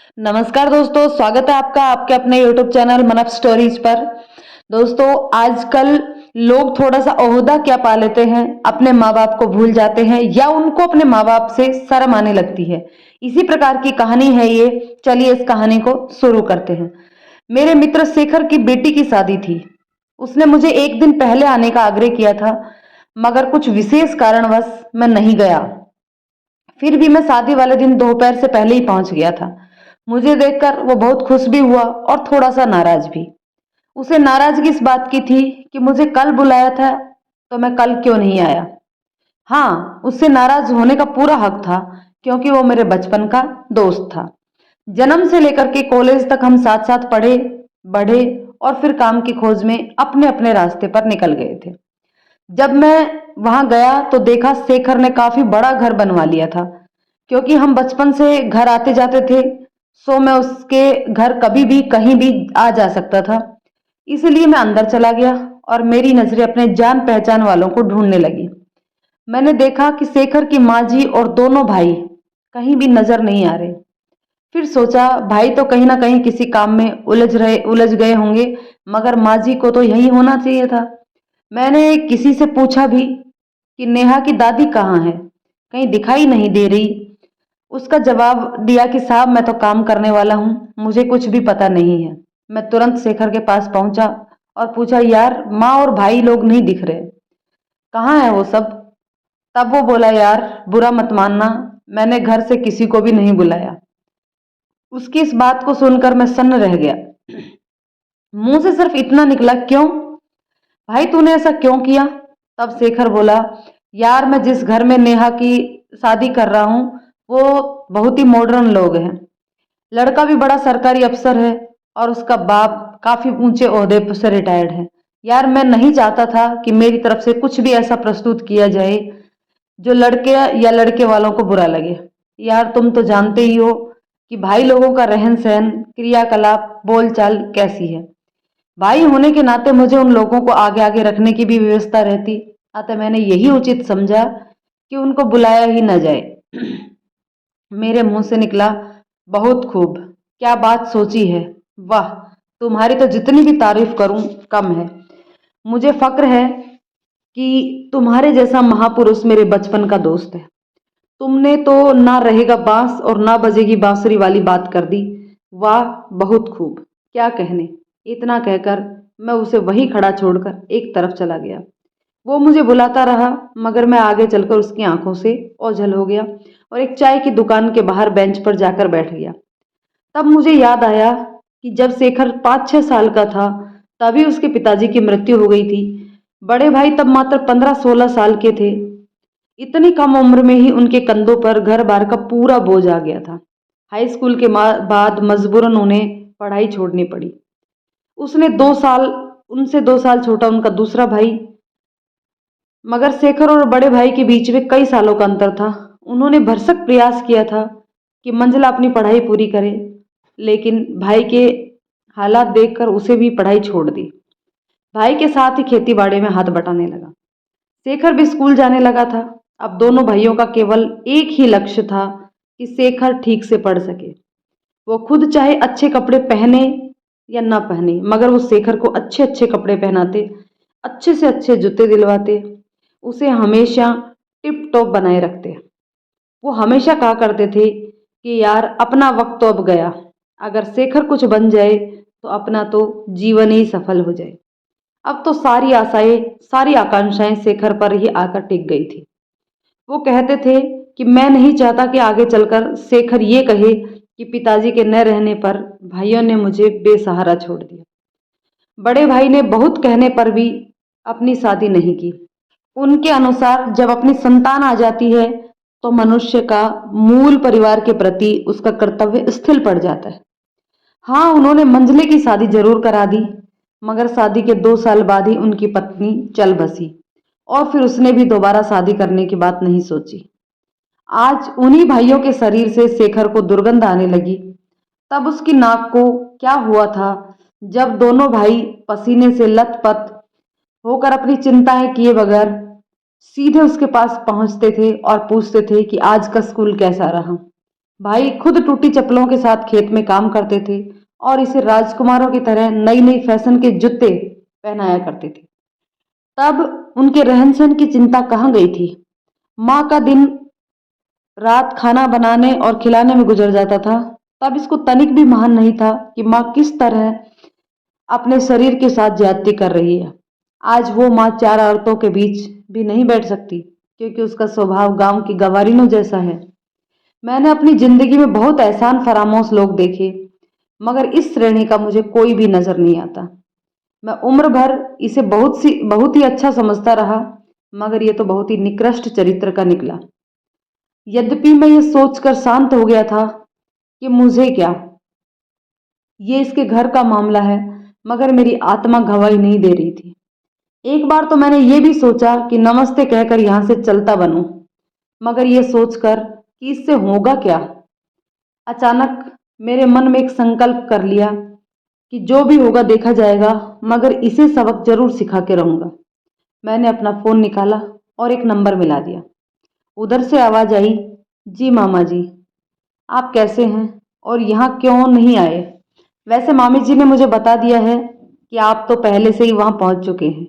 नमस्कार दोस्तों, स्वागत है आपका आपके अपने YouTube चैनल मनप स्टोरीज पर। दोस्तों, आजकल लोग थोड़ा सा ओहदा क्या पा लेते हैं, अपने माँ बाप को भूल जाते हैं या उनको अपने माँ बाप से शर्म आने लगती है। इसी प्रकार की कहानी है ये। चलिए इस कहानी को शुरू करते हैं। मेरे मित्र शेखर की बेटी की शादी थी। उसने मुझे एक दिन पहले आने का आग्रह किया था, मगर कुछ विशेष कारणवश मैं नहीं गया। फिर भी मैं शादी वाले दिन दोपहर से पहले ही पहुंच गया था। मुझे देखकर वो बहुत खुश भी हुआ और थोड़ा सा नाराज भी। उसे नाराजगी इस बात की थी कि मुझे कल बुलाया था तो मैं कल क्यों नहीं आया। हाँ, उससे नाराज होने का पूरा हक था, क्योंकि वो मेरे बचपन का दोस्त था। जन्म से लेकर के कॉलेज तक हम साथ साथ पढ़े, बढ़े और फिर काम की खोज में अपने अपने रास्ते पर निकल गए थे। जब मैं वहां गया तो देखा शेखर ने काफी बड़ा घर बनवा लिया था। क्योंकि हम बचपन से घर आते जाते थे, सो मैं उसके घर कभी भी कहीं भी आ जा सकता था। इसलिए मैं अंदर चला गया और मेरी नजरें अपने जान पहचान वालों को ढूंढने लगी। मैंने देखा कि शेखर की माँ जी और दोनों भाई कहीं भी नजर नहीं आ रहे। फिर सोचा भाई तो कहीं ना कहीं किसी काम में उलझ गए होंगे, मगर माँ जी को तो यही होना चाहिए था। मैंने किसी से पूछा भी कि नेहा की दादी कहाँ है, कहीं दिखाई नहीं दे रही। उसका जवाब दिया कि साहब मैं तो काम करने वाला हूँ, मुझे कुछ भी पता नहीं है। मैं तुरंत शेखर के पास पहुंचा और पूछा, यार माँ और भाई लोग नहीं दिख रहे, कहाँ है वो सब। तब वो बोला, यार बुरा मत मानना, मैंने घर से किसी को भी नहीं बुलाया। उसकी इस बात को सुनकर मैं सन्न रह गया। मुंह से सिर्फ इतना निकला, क्यों भाई तूने ऐसा क्यों किया। तब शेखर बोला, यार मैं जिस घर में नेहा की शादी कर रहा हूँ वो बहुत ही मॉडर्न लोग हैं। लड़का भी बड़ा सरकारी अफसर है और उसका बाप काफी ऊंचे ओहदे से रिटायर्ड है। यार मैं नहीं चाहता था कि मेरी तरफ से कुछ भी ऐसा प्रस्तुत किया जाए जो लड़के या लड़के वालों को बुरा लगे। यार तुम तो जानते ही हो कि भाई लोगों का रहन सहन, क्रियाकलाप, बोलचाल कैसी है। भाई होने के नाते मुझे उन लोगों को आगे आगे रखने की भी व्यवस्था रहती। अतः मैंने यही उचित समझा कि उनको बुलाया ही न जाए। मेरे मुंह से निकला, बहुत खूब, क्या बात सोची है, वाह, तुम्हारी तो जितनी भी तारीफ करूं कम है। मुझे फक्र है कि तुम्हारे जैसा महापुरुष मेरे बचपन का दोस्त है। तुमने तो ना रहेगा बांस और ना बजेगी बांसुरी वाली बात कर दी। वाह, बहुत खूब, क्या कहने। इतना कहकर मैं उसे वहीं खड़ा छोड़कर एक तरफ चला गया। वो मुझे बुलाता रहा, मगर मैं आगे चलकर उसकी आंखों से ओझल हो गया और एक चाय की दुकान के बाहर बेंच पर जाकर बैठ गया। तब मुझे याद आया कि जब शेखर 5-6 साल का था तभी उसके पिताजी की मृत्यु हो गई थी। बड़े भाई तब मात्र 15-16 साल के थे। इतनी कम उम्र में ही उनके कंधों पर घर बार का पूरा बोझ आ गया था। हाई स्कूल के बाद मजबूरन उन्हें पढ़ाई छोड़नी पड़ी। उसने 2 साल उनसे 2 साल छोटा उनका दूसरा भाई, मगर शेखर और बड़े भाई के बीच में कई सालों का अंतर था। उन्होंने भरसक प्रयास किया था कि मंजिला अपनी पढ़ाई पूरी करे, लेकिन भाई के हालात देखकर उसे भी पढ़ाई छोड़ दी। भाई के साथ ही खेती बाड़ी में हाथ बटाने लगा। शेखर भी स्कूल जाने लगा था। अब दोनों भाइयों का केवल एक ही लक्ष्य था कि शेखर ठीक से पढ़ सके। वो खुद चाहे अच्छे कपड़े पहने या ना पहने, मगर वो शेखर को अच्छे अच्छे कपड़े पहनाते, अच्छे से अच्छे जूते दिलवाते, उसे हमेशा टिप टॉप बनाए रखते। वो हमेशा कहा करते थे कि यार अपना वक्त तो अब गया, अगर शेखर कुछ बन जाए तो अपना तो जीवन ही सफल हो जाए। अब तो सारी आशाएं, सारी आकांक्षाएं शेखर पर ही आकर टिक गई थी। वो कहते थे कि मैं नहीं चाहता कि आगे चलकर शेखर ये कहे कि पिताजी के न रहने पर भाइयों ने मुझे बेसहारा छोड़ दिया। बड़े भाई ने बहुत कहने पर भी अपनी शादी नहीं की। उनके अनुसार जब अपनी संतान आ जाती है तो मनुष्य का मूल परिवार के प्रति उसका कर्तव्य स्थिर पड़ जाता है। हाँ, उन्होंने मंझले की शादी जरूर करा दी, मगर शादी के 2 साल बाद ही उनकी पत्नी चल बसी और फिर उसने भी दोबारा शादी करने की बात नहीं सोची। आज उन्हीं भाइयों के शरीर से शेखर को दुर्गंध आने लगी। तब उसकी नाक को क्या हुआ था जब दोनों भाई पसीने से लथपथ होकर अपनी चिंताएं किए बगैर सीधे उसके पास पहुंचते थे और पूछते थे कि आज का स्कूल कैसा रहा। भाई खुद टूटी चप्पलों के साथ खेत में काम करते थे और इसे राजकुमारों की तरह नई नई फैशन के जूते पहनाया करते थे। तब उनके रहन सहन की चिंता कहाँ गई थी। माँ का दिन रात खाना बनाने और खिलाने में गुजर जाता था। तब इसको तनिक भी महान नहीं था कि माँ किस तरह अपने शरीर के साथ ज्यादती कर रही है। आज वो माँ चार औरतों के बीच भी नहीं बैठ सकती क्योंकि उसका स्वभाव गांव की गवारिनों जैसा है। मैंने अपनी जिंदगी में बहुत एहसान फरामोश लोग देखे, मगर इस श्रेणी का मुझे कोई भी नजर नहीं आता। मैं उम्र भर इसे बहुत ही अच्छा समझता रहा, मगर ये तो बहुत ही निकृष्ट चरित्र का निकला। यद्यपि मैं ये सोचकर शांत हो गया था कि मुझे क्या, ये इसके घर का मामला है, मगर मेरी आत्मा गवाही नहीं दे रही थी। एक बार तो मैंने ये भी सोचा कि नमस्ते कहकर यहां से चलता बनूं, मगर ये सोचकर कि इससे होगा क्या, अचानक मेरे मन में एक संकल्प कर लिया कि जो भी होगा देखा जाएगा, मगर इसे सबक जरूर सिखा के रहूंगा। मैंने अपना फोन निकाला और एक नंबर मिला दिया। उधर से आवाज आई, जी मामा जी, आप कैसे हैं और यहाँ क्यों नहीं आए? वैसे मामी जी ने मुझे बता दिया है कि आप तो पहले से ही वहां पहुंच चुके हैं।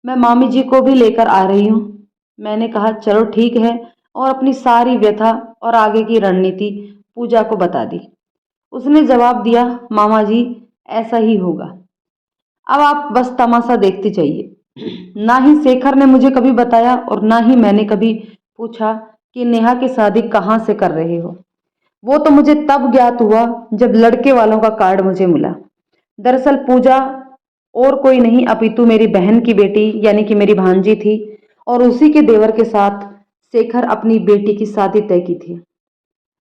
मैं मामी जी को भी लेकर आ रही हूँ। मैंने कहा चलो ठीक है, और अपनी सारी व्यथा और आगे की रणनीति पूजा को बता दी। उसने जवाब दिया, मामा जी ऐसा ही होगा, अब आप बस तमाशा देखते जाइए। ना ही शेखर ने मुझे कभी बताया और ना ही मैंने कभी पूछा कि नेहा की शादी कहाँ से कर रहे हो। वो तो मुझे तब ज्ञात हुआ जब लड़के वालों का कार्ड मुझे मिला। दरअसल पूजा और कोई नहीं अपितु मेरी बहन की बेटी यानी कि मेरी भांजी थी, और उसी के देवर के साथ शेखर अपनी बेटी की शादी तय की थी।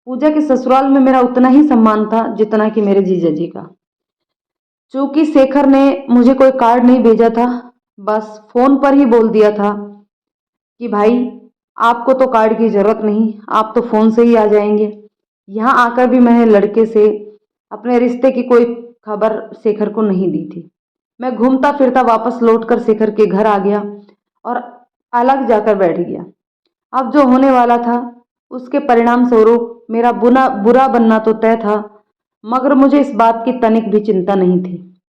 पूजा के ससुराल में मेरा उतना ही सम्मान था जितना कि मेरे जीजा जी का। चूंकि शेखर ने मुझे कोई कार्ड नहीं भेजा था, बस फोन पर ही बोल दिया था कि भाई आपको तो कार्ड की जरूरत नहीं, आप तो फोन से ही आ जाएंगे। यहाँ आकर भी मैंने लड़के से अपने रिश्ते की कोई खबर शेखर को नहीं दी थी। मैं घूमता फिरता वापस लौटकर शेखर के घर आ गया और अलग जाकर बैठ गया। अब जो होने वाला था उसके परिणाम स्वरूप मेरा बुरा बनना तो तय था, मगर मुझे इस बात की तनिक भी चिंता नहीं थी।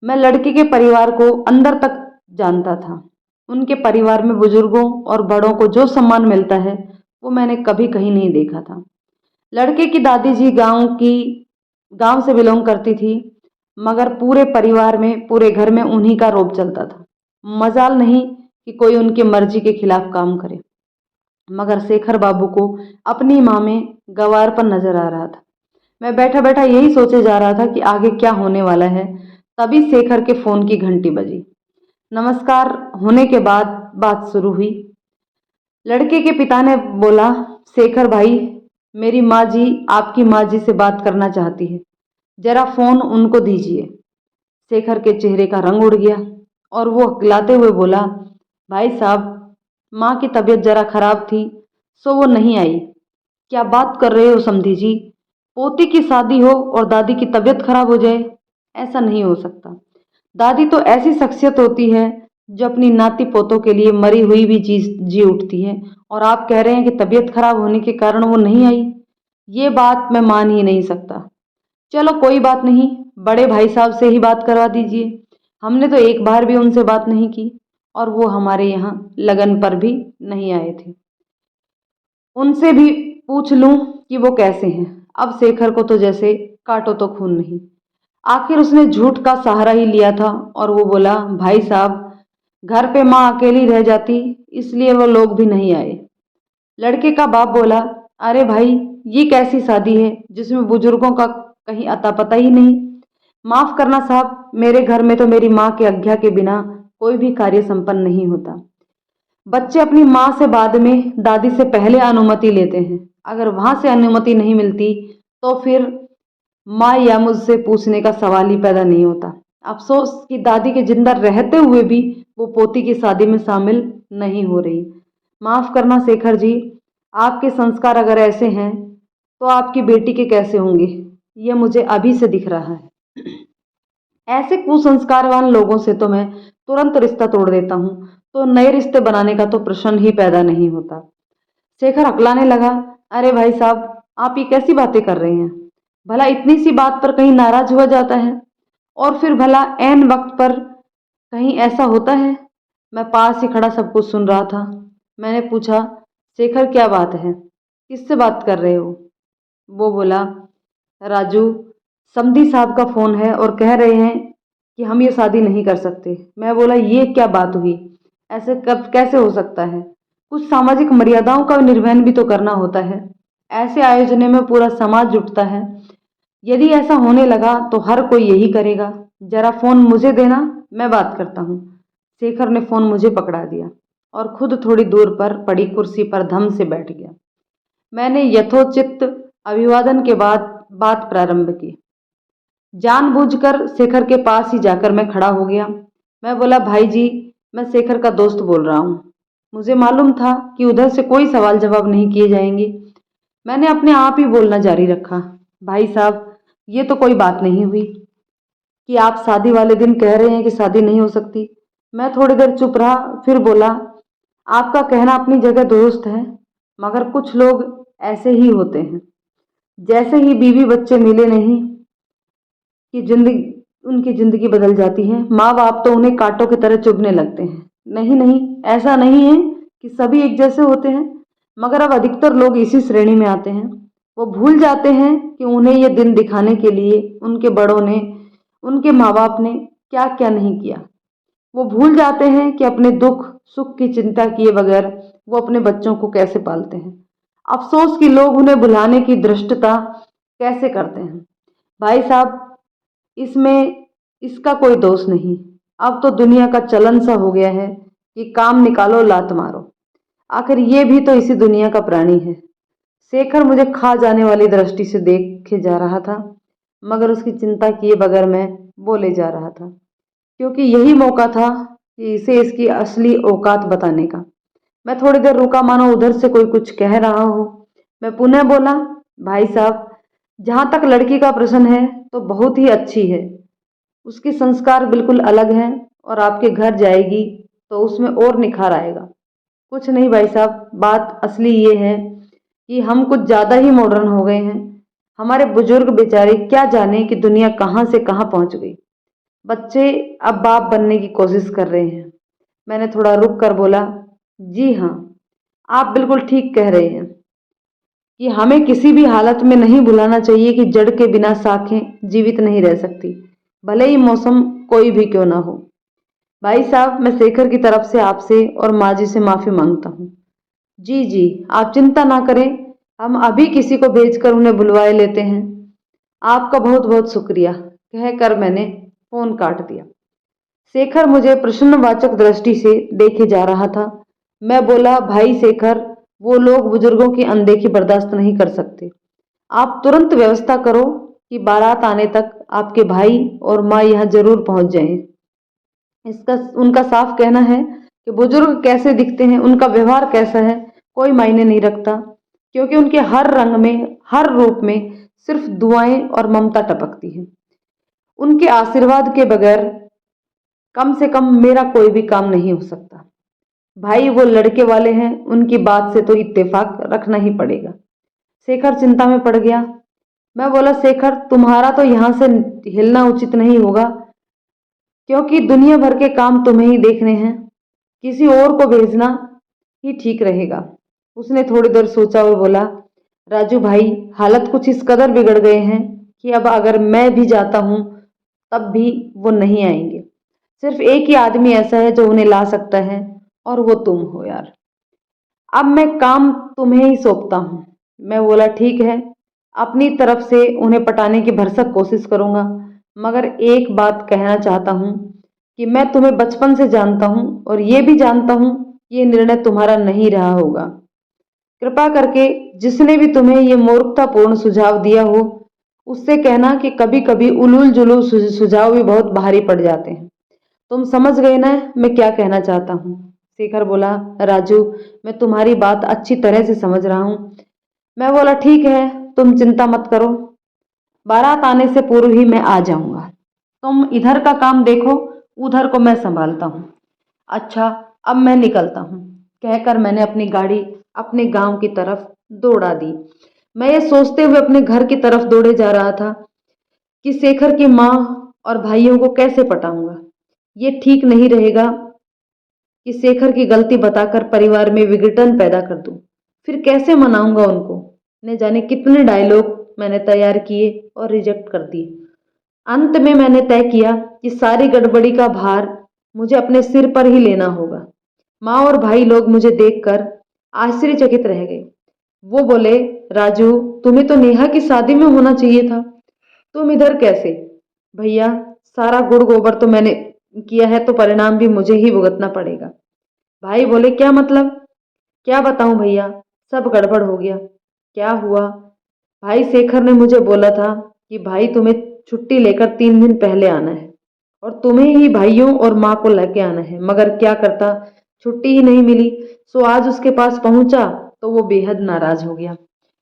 मैं लड़की के परिवार को अंदर तक जानता था। उनके परिवार में बुजुर्गों और बड़ों को जो सम्मान मिलता है वो मैंने कभी कहीं नहीं देखा था। लड़के की दादी जी गांव से बिलोंग करती थी, मगर पूरे परिवार में पूरे घर में उन्हीं का रोब चलता था। मजाल नहीं कि कोई उनकी मर्जी के खिलाफ काम करे, मगर शेखर बाबू को अपनी माँ में गंवारपन नजर आ रहा था। मैं बैठा बैठा यही सोचे जा रहा था कि आगे क्या होने वाला है। तभी शेखर के फोन की घंटी बजी। नमस्कार होने के बाद बात शुरू हुई। लड़के के पिता ने बोला, शेखर भाई, मेरी माँ जी आपकी माँ जी से बात करना चाहती है, जरा फोन उनको दीजिए। शेखर के चेहरे का रंग उड़ गया और वो हकलाते हुए बोला, भाई साहब, माँ की तबीयत जरा खराब थी सो वो नहीं आई। क्या बात कर रहे हो समधी जी? पोती की शादी हो और दादी की तबीयत खराब हो जाए? ऐसा नहीं हो सकता। दादी तो ऐसी शख्सियत होती है जो अपनी नाती पोतों के लिए मरी हुई भी जी उठती है, और आप कह रहे हैं कि तबीयत खराब होने के कारण वो नहीं आई? ये बात मैं मान ही नहीं सकता। चलो कोई बात नहीं, बड़े भाई साहब से ही बात करवा दीजिए। हमने तो एक बार भी उनसे बात नहीं की, और वो हमारे यहाँ लगन पर भी नहीं आए थे। उनसे भी पूछ लूं कि वो कैसे हैं। अब शेखर को तो जैसे काटो तो खून नहीं। आखिर उसने झूठ का सहारा ही लिया था और वो बोला, भाई साहब, घर पे माँ अकेली रह जाती इसलिए वो लोग भी नहीं आए। लड़के का बाप बोला, अरे भाई, ये कैसी शादी है जिसमें बुजुर्गों का कहीं अता पता ही नहीं। माफ करना साहब, मेरे घर में तो मेरी माँ के आज्ञा के बिना कोई भी कार्य संपन्न नहीं होता। बच्चे अपनी माँ से बाद में, दादी से पहले अनुमति लेते हैं। अगर वहां से अनुमति नहीं मिलती तो फिर माँ या मुझसे पूछने का सवाल ही पैदा नहीं होता। अफसोस कि दादी के जिंदा रहते हुए भी वो पोती की शादी में शामिल नहीं हो रही। माफ करना शेखर जी, आपके संस्कार अगर ऐसे हैं तो आपकी बेटी के कैसे होंगे, ये मुझे अभी से दिख रहा है। ऐसे कुसंस्कारवान लोगों से तो मैं तुरंत रिश्ता तोड़ देता हूँ, तो नए रिश्ते बनाने का तो प्रश्न ही पैदा नहीं होता। शेखर हकलाने लगा, अरे भाई साहब, आप ये कैसी बातें कर रहे हैं? भला इतनी सी बात पर कहीं नाराज हुआ जाता है? और फिर भला ऐन वक्त पर कहीं ऐसा होता है? मैं पास ही खड़ा सब कुछ सुन रहा था। मैंने पूछा, शेखर क्या बात है? किससे बात कर रहे हो? वो बोला, राजू, समधी साहब का फोन है और कह रहे हैं कि हम ये शादी नहीं कर सकते। मैं बोला, ये क्या बात हुई? ऐसे कब कैसे हो सकता है? कुछ सामाजिक मर्यादाओं का निर्वहन भी तो करना होता है। ऐसे आयोजनों में पूरा समाज जुटता है। यदि ऐसा होने लगा तो हर कोई यही करेगा। जरा फोन मुझे देना, मैं बात करता हूँ। शेखर ने फोन मुझे पकड़ा दिया और खुद थोड़ी दूर पर पड़ी कुर्सी पर धम से बैठ गया। मैंने यथोचित अभिवादन के बाद बात प्रारंभ की। जानबूझकर शेखर के पास ही जाकर मैं खड़ा हो गया। मैं बोला, भाई जी, मैं शेखर का दोस्त बोल रहा हूँ। मुझे मालूम था कि उधर से कोई सवाल जवाब नहीं किए जाएंगे। मैंने अपने आप ही बोलना जारी रखा, भाई साहब, ये तो कोई बात नहीं हुई कि आप शादी वाले दिन कह रहे हैं कि शादी नहीं हो सकती। मैं थोड़ी देर चुप रहा, फिर बोला, आपका कहना अपनी जगह दुरुस्त है, मगर कुछ लोग ऐसे ही होते हैं। जैसे ही बीवी बच्चे मिले नहीं कि जिंदगी उनकी जिंदगी बदल जाती है। माँ बाप तो उन्हें कांटों की तरह चुभने लगते हैं। नहीं नहीं, ऐसा नहीं है कि सभी एक जैसे होते हैं, मगर अब अधिकतर लोग इसी श्रेणी में आते हैं। वो भूल जाते हैं कि उन्हें ये दिन दिखाने के लिए उनके बड़ों ने, उनके माँ बाप ने क्या क्या नहीं किया। वो भूल जाते हैं कि अपने दुख सुख की चिंता किए बगैर वो अपने बच्चों को कैसे पालते हैं। अफसोस कि लोग उन्हें भुलाने की धृष्टता कैसे करते हैं। भाई साहब, इसमें इसका कोई दोष नहीं। अब तो दुनिया का चलन सा हो गया है कि काम निकालो लात मारो। आखिर ये भी तो इसी दुनिया का प्राणी है। शेखर मुझे खा जाने वाली दृष्टि से देखे जा रहा था, मगर उसकी चिंता किए बगैर मैं बोले जा रहा था, क्योंकि यही मौका था कि इसे इसकी असली औकात बताने का। मैं थोड़ी देर रुका, मानो उधर से कोई कुछ कह रहा हो। मैं पुनः बोला, भाई साहब, जहाँ तक लड़की का प्रश्न है तो बहुत ही अच्छी है। उसके संस्कार बिल्कुल अलग हैं और आपके घर जाएगी तो उसमें और निखार आएगा। कुछ नहीं भाई साहब, बात असली ये है कि हम कुछ ज़्यादा ही मॉडर्न हो गए हैं। हमारे बुजुर्ग बेचारे क्या जाने कि दुनिया कहाँ से कहाँ पहुँच गई। बच्चे अब बाप बनने की कोशिश कर रहे हैं। मैंने थोड़ा रुक कर बोला, जी हाँ, आप बिल्कुल ठीक कह रहे हैं कि हमें किसी भी हालत में नहीं भुलाना चाहिए कि जड़ के बिना शाखें जीवित नहीं रह सकती, भले ही मौसम कोई भी क्यों ना हो। भाई साहब, मैं शेखर की तरफ से आपसे और माँ जी से माफ़ी मांगता हूँ। जी जी, आप चिंता ना करें, हम अभी किसी को भेजकर उन्हें बुलवाए लेते हैं। आपका बहुत बहुत शुक्रिया, कहकर मैंने फोन काट दिया। शेखर मुझे प्रश्नवाचक दृष्टि से देखे जा रहा था। मैं बोला, भाई शेखर, वो लोग बुजुर्गों की अनदेखी बर्दाश्त नहीं कर सकते। आप तुरंत व्यवस्था करो कि बारात आने तक आपके भाई और माँ यहाँ जरूर पहुंच जाएं। इसका उनका साफ कहना है कि बुजुर्ग कैसे दिखते हैं, उनका व्यवहार कैसा है, कोई मायने नहीं रखता, क्योंकि उनके हर रंग में, हर रूप में सिर्फ दुआएं और ममता टपकती है। उनके आशीर्वाद के बगैर कम से कम मेरा कोई भी काम नहीं हो सकता। भाई वो लड़के वाले हैं, उनकी बात से तो इत्तेफाक रखना ही पड़ेगा। शेखर चिंता में पड़ गया। मैं बोला, शेखर, तुम्हारा तो यहाँ से हिलना उचित नहीं होगा, क्योंकि दुनिया भर के काम तुम्हें ही देखने हैं। किसी और को भेजना ही ठीक रहेगा। उसने थोड़ी देर सोचा और बोला, राजू भाई, हालत कुछ इस कदर बिगड़ गए हैं कि अब अगर मैं भी जाता हूँ तब भी वो नहीं आएंगे। सिर्फ एक ही आदमी ऐसा है जो उन्हें ला सकता है, और वो तुम हो यार। अब मैं काम तुम्हें ही सौंपता हूँ। मैं बोला, ठीक है, अपनी तरफ से उन्हें पटाने की भरसक कोशिश करूंगा, मगर एक बात कहना चाहता हूँ कि मैं तुम्हें बचपन से जानता हूँ और ये भी जानता हूँ ये निर्णय तुम्हारा नहीं रहा होगा। कृपा करके जिसने भी तुम्हें ये मूर्खतापूर्ण सुझाव दिया हो उससे कहना कि कभी कभी उलूल जुलूल सुझाव भी बहुत भारी पड़ जाते हैं। तुम समझ गए ना मैं क्या कहना चाहता हूँ? शेखर बोला, राजू, मैं तुम्हारी बात अच्छी तरह से समझ रहा हूँ। मैं बोला, ठीक है, तुम चिंता मत करो, बारात आने से पूर्व ही मैं आ जाऊंगा। तुम इधर का काम देखो, उधर को मैं संभालता हूँ। अच्छा, अब मैं निकलता हूँ, कहकर मैंने अपनी गाड़ी अपने गांव की तरफ दौड़ा दी। मैं ये सोचते हुए अपने घर की तरफ दौड़े जा रहा था कि शेखर की माँ और भाइयों को कैसे पटाऊंगा। ये ठीक नहीं रहेगा कि शेखर की गलती बताकर परिवार में विघटन पैदा कर दूं। फिर कैसे मनाऊंगा उनको। न जाने कितने डायलॉग मैंने तैयार किए और रिजेक्ट कर दिए। अंत में मैंने तय किया कि सारी गड़बड़ी का भार मुझे अपने सिर पर ही लेना होगा। माँ और भाई लोग मुझे देखकर आश्चर्यचकित रह गए। वो बोले, राजू, तुम्हें तो नेहा की शादी में होना चाहिए था, तुम इधर कैसे? भैया, सारा गुड़ गोबर तो मैंने किया है, तो परिणाम भी मुझे ही भुगतना पड़ेगा। भाई बोले, क्या मतलब? क्या बताऊं भैया, सब गड़बड़ हो गया। क्या हुआ? भाई शेखर ने मुझे बोला था कि भाई तुम्हें छुट्टी लेकर 3 दिन पहले आना है और तुम्हें ही भाइयों और माँ को लेके आना है, मगर क्या करता, छुट्टी ही नहीं मिली। सो आज उसके पास पहुंचा तो वो बेहद नाराज हो गया।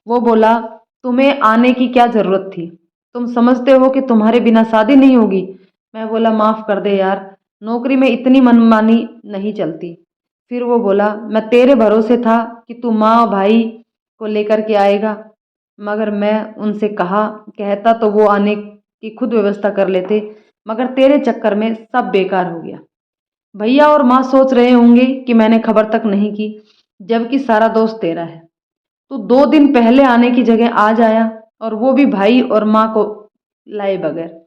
वो बोला, तुम्हें आने की क्या जरूरत थी? तुम समझते हो कि तुम्हारे बिना शादी नहीं होगी? मैं बोला, माफ कर दे यार, नौकरी में इतनी मनमानी नहीं चलती। फिर वो बोला, मैं तेरे भरोसे था कि तू माँ और भाई को लेकर के आएगा, मगर मैं उनसे कहता तो वो आने की खुद व्यवस्था कर लेते, मगर तेरे चक्कर में सब बेकार हो गया। भैया और माँ सोच रहे होंगे कि मैंने खबर तक नहीं की, जबकि सारा दोष तेरा है। तू 2 दिन पहले आने की जगह आज आया, और वो भी भाई और माँ को लाए बगैर।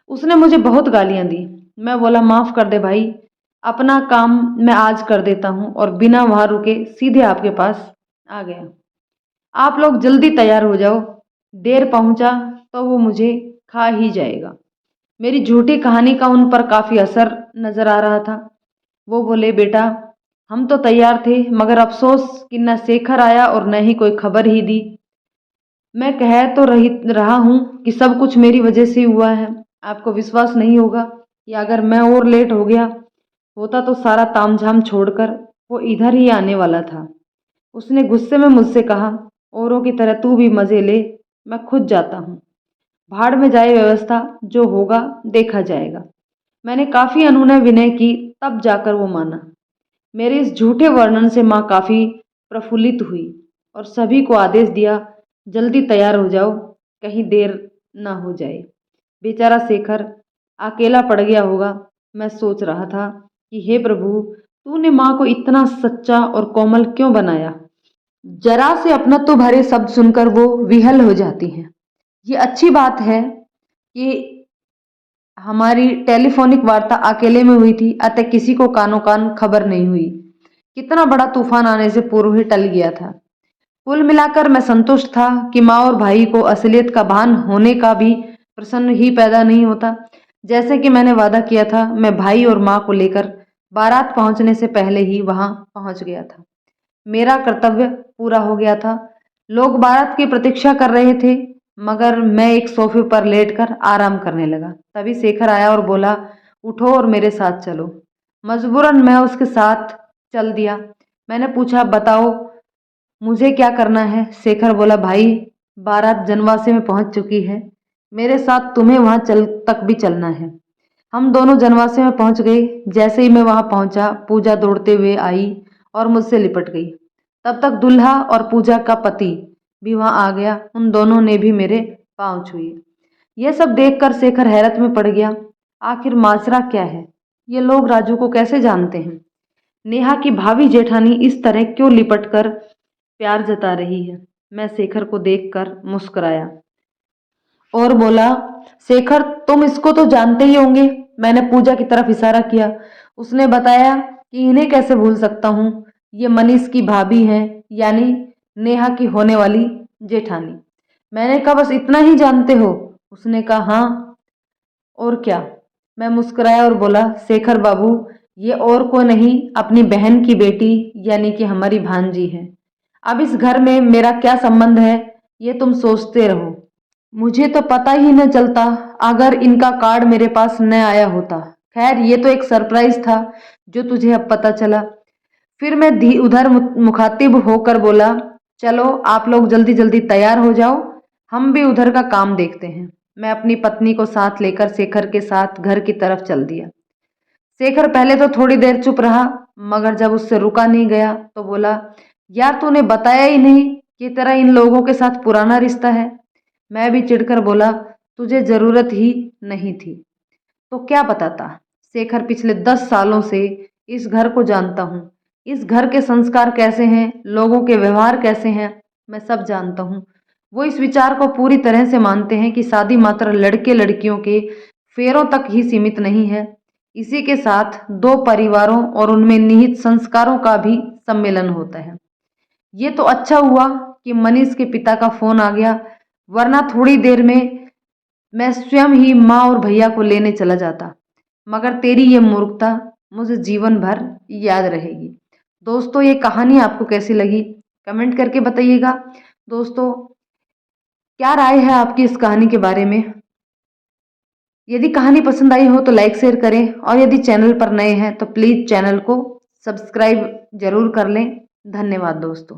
उसने मुझे बहुत गालियां दी। मैं बोला, माफ कर दे भाई, अपना काम मैं आज कर देता हूँ, और बिना वहां रुके सीधे आपके पास आ गया। आप लोग जल्दी तैयार हो जाओ, देर पहुंचा तो वो मुझे खा ही जाएगा। मेरी झूठी कहानी का उन पर काफी असर नजर आ रहा था। वो बोले, बेटा, हम तो तैयार थे, मगर अफसोस कि न शेखर आया और न ही कोई खबर ही दी। मैं कह तो रहा हूं कि सब कुछ मेरी वजह से हुआ है। आपको विश्वास नहीं होगा कि अगर मैं और लेट हो गया होता तो सारा तामझाम छोड़कर वो इधर ही आने वाला था। उसने गुस्से में मुझसे कहा, औरों की तरह तू भी मजे ले, मैं खुद जाता हूँ। भाड़ में जाए व्यवस्था, जो होगा देखा जाएगा। मैंने काफी अनुनय विनय की, तब जाकर वो माना। मेरे इस झूठे वर्णन से माँ काफी प्रफुल्लित हुई और सभी को आदेश दिया, जल्दी तैयार हो जाओ, कहीं देर ना हो जाए। बेचारा शेखर अकेला पड़ गया होगा। मैं सोच रहा था कि हे प्रभु, तूने माँ को इतना सच्चा और कोमल क्यों बनाया? जरा से अपनत्व भरे शब्द सुनकर वो विहल हो जाती हैं। ये अच्छी बात है कि हमारी टेलीफोनिक वार्ता अकेले में हुई थी, अतः किसी को कानो कान खबर नहीं हुई। कितना बड़ा तूफान आने से पूर्व ही टल गया था। कुल मिलाकर मैं संतुष्ट था कि माँ और भाई को असलियत का भान होने का भी प्रश्न ही पैदा नहीं होता। जैसे कि मैंने वादा किया था, मैं भाई और माँ को लेकर बारात पहुंचने से पहले ही वहां पहुंच गया था। मेरा कर्तव्य पूरा हो गया था। लोग बारात की प्रतीक्षा कर रहे थे, मगर मैं एक सोफे पर लेटकर आराम करने लगा। तभी शेखर आया और बोला, उठो और मेरे साथ चलो। मजबूरन मैं उसके साथ चल दिया। मैंने पूछा, बताओ मुझे क्या करना है? शेखर बोला, भाई, बारात जनवासे में पहुंच चुकी है, मेरे साथ तुम्हें वहां चल तक भी चलना है। हम दोनों जनवासे में पहुंच गए। जैसे ही मैं वहां पहुंचा, पूजा दौड़ते हुए आई और मुझसे लिपट गई। तब तक दुल्हा और पूजा का पति भी वहां आ गया। उन दोनों ने भी मेरे पांव छुए। यह सब देखकर शेखर हैरत में पड़ गया। आखिर माजरा क्या है? ये लोग राजू को कैसे जानते हैं? नेहा की भाभी जेठानी इस तरह क्यों लिपट कर प्यार जता रही है? मैं शेखर को देखकर मुस्कुराया और बोला, शेखर, तुम इसको तो जानते ही होंगे। मैंने पूजा की तरफ इशारा किया। उसने बताया कि इन्हें कैसे भूल सकता हूँ, ये मनीष की भाभी हैं, यानी नेहा की होने वाली जेठानी। मैंने कहा, बस इतना ही जानते हो? उसने कहा, हाँ, और क्या? मैं मुस्कुराया और बोला, शेखर बाबू, ये और कोई नहीं, अपनी बहन की बेटी यानी कि हमारी भांजी है। अब इस घर में मेरा क्या संबंध है, ये तुम सोचते रहो। मुझे तो पता ही न चलता अगर इनका कार्ड मेरे पास न आया होता। खैर, ये तो एक सरप्राइज था जो तुझे अब पता चला। फिर मैं उधर मुखातिब होकर बोला, चलो आप लोग जल्दी जल्दी तैयार हो जाओ, हम भी उधर का काम देखते हैं। मैं अपनी पत्नी को साथ लेकर शेखर के साथ घर की तरफ चल दिया। शेखर पहले तो थोड़ी देर चुप रहा, मगर जब उससे रुका नहीं गया तो बोला, यार, तूने बताया ही नहीं कि तेरा इन लोगों के साथ पुराना रिश्ता है। मैं भी चिढ़कर बोला, तुझे जरूरत ही नहीं थी। तो क्या बताता शेखर, पिछले 10 सालों से इस घर को जानता हूँ। इस घर के संस्कार कैसे हैं, लोगों के व्यवहार कैसे हैं, मैं सब जानता हूँ। वो इस विचार को पूरी तरह से मानते हैं कि शादी मात्र लड़के लड़कियों के फेरों तक ही सीमित नहीं है। इसी के साथ दो परिवारों और उनमें निहित संस्कारों का भी सम्मेलन होता है। ये तो अच्छा हुआ कि मनीष के पिता का फोन आ गया, वरना थोड़ी देर में मैं स्वयं ही माँ और भैया को लेने चला जाता। मगर तेरी ये मूर्खता मुझे जीवन भर याद रहेगी। दोस्तों, ये कहानी आपको कैसी लगी कमेंट करके बताइएगा। दोस्तों, क्या राय है आपकी इस कहानी के बारे में? यदि कहानी पसंद आई हो तो लाइक शेयर करें, और यदि चैनल पर नए हैं तो प्लीज़ चैनल को सब्सक्राइब जरूर कर लें। धन्यवाद दोस्तों।